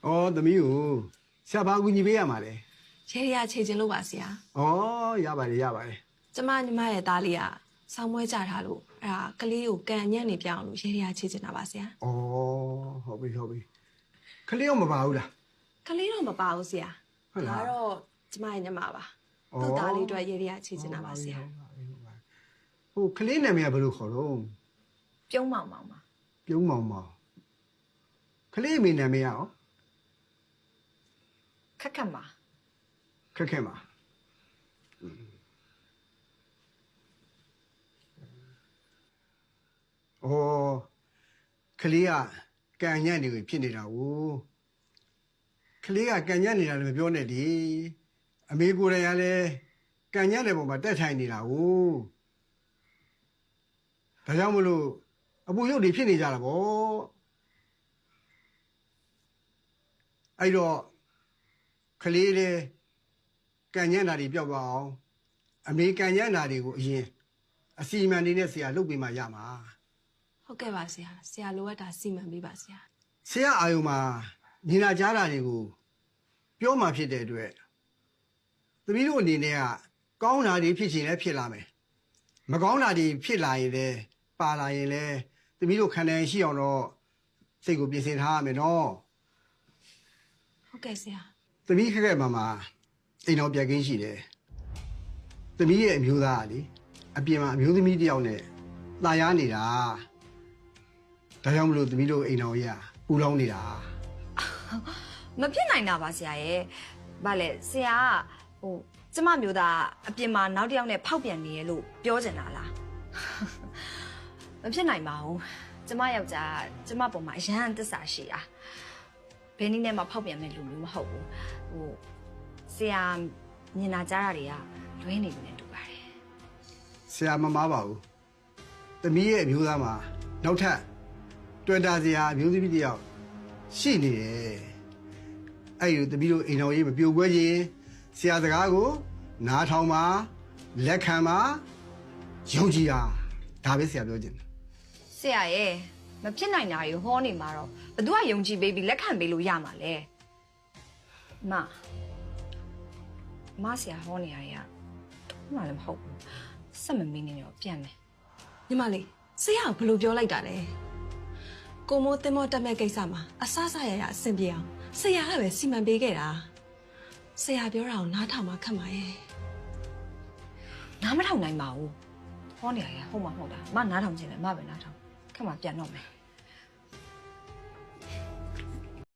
哦，怎么有？下班给你别嘛嘞？ရေရီယာခြေချင်းလို့ပါဆရာ 哦，ရပါတယ်ရပါတယ် ကျမညီမရဲ့သားလေးကဆောင်းမွေးကြထားလို့အဲ့ဒါကလေးကိုကန်ညံ့နေပြအောင်လို့ရေရီယာခြေချင်းတာပါဆရာ 哦，ဟုတ်ပြီဟုတ်ပြီခလေးရောမပါဘူးလား ကလေးတော့မပါဘူးဆရာ ဟုတ်လား ဒါတော့ကျမရဲ့ညီမပါသူ့သားလေးအတွက်ရေရီယာခြေချင်းတာပါဆရာ ဟိုခလေးနာမည်ကဘယ်လိုခေါ်တော့ ပြုံးမောင်မောင်ပါ ပြုံးမောင်မောင်ခလေးအမေနာမည်ကရော ခက်ခက်ပါ ခက်ခဲမှာဩခလေးကကန်ညံ့နေပြီဖြစ်နေတာကိုခလေးကကန်ညံ့နေတာလည်းမပြောနဲ့ဒီအမေကိုယ်တိုင်ကလည်းကန်ညံ့တဲ့ပုံမှာတက်ထိုင်နေတာကိုဒါကြောင့်မလို့အပူရုပ်တွေဖြစ်နေကြတာပေါ့အဲ့တော့ခလေးလေးကန်ညံ့တာတွေပျောက်သွားအောင်အမေကန်ညံ့တာတွေကိုအရင်အစီအမံနေနဲ့ဆရာလုပ်ပေးမှရမှာ ဟုတ်ကဲ့ပါဆရာလိုအပ်တာစီမံပေးပါဆရာ ဆရာအာယုံမှာညီလာကြားတာတွေကိုပြောမှဖြစ်တဲ့အတွက်သမီးတို့အနေနဲ့ကကောင်းတာတွေဖြစ်ချင်လည်းဖြစ်လာမယ်မကောင်းတာတွေဖြစ်လာရင်လည်းပါလာရင်လည်းသမီးတို့ခံနိုင်ရှိအောင်တော့စိတ်ကိုပြင်ဆင်ထားရမယ်နော် ဟုတ်ကဲ့ဆရာ သမီးခက်ခဲမှာအိမ်တော်ပြက်ကင်းရှိတယ်သမီးရဲ့အမျိုးသားကလေအပြင်မှာအမျိုးသမီးတစ်ယောက်နဲ့ตายရနေတာဒါကြောင့်မလို့သမီးတို့အိမ်တော်ကြီးကပူလောင်နေတာ မဖြစ်နိုင်တာပါဆရာရဲ့ဗါလေဆရာကဟိုကျမမျိုးသားအပြင်မှာနောက်တစ်ယောက်နဲ့ဖောက်ပြန်နေရလို့ပြောချင်တာလားမဖြစ်နိုင်ပါဘူးကျမယောက်ျားကျမပုံမှာအရန်သစ္စာရှိတာဘယ်နည်းနဲ့မှဖောက်ပြန်မဲ့လူမျိုးမဟုတ်ဘူးဟိုဆရာမြင်လာကြတာတွေကလွဲနေလို့လည်းတူပါတယ် ဆရာမမားပါဘူးသမီးရဲ့အမျိုးသားမှာနောက်ထပ်တွေ့တာစရာအမျိုးသမီးတစ်ယောက်ရှိနေတယ်အဲ့ဒီသမီးတို့အိမ်တော်ကြီးမပြိုကွဲခြင်းဆရာစကားကိုနားထောင်ပါလက်ခံပါယုံကြည်တာဒါပဲဆရာပြောချင်တယ် ဆရာရဲ့မဖြစ်နိုင်တာကိုဟောနေမှာတော့ဘသူကယုံကြည်ပေးပြီးလက်ခံပေးလို့ရမှာလဲမဆရာဟောနေရတဲ့ကမှလည်းမဟုတ်ဘူးစက်မမင်းနေတော့ပြန်မယ် ညီမလေးဆရာကဘယ်လိုပြောလိုက်တာလဲကိုမိုးတင်မောတက်မဲ့ကိစ္စမှာအဆဆရရအဆင်ပြေအောင်ဆရာကပဲစီမံပေးခဲ့တာဆရာပြောတာကိုနားထောင်မှခက်ပါရဲ့ နားမထောင်နိုင်ပါဘူးဟောနေရတဲ့ဟုတ်မှာမဟုတ်တာမနားထောင်ခြင်းလည်းမပဲနားထောင်ခက်မှပြန်တော့မယ်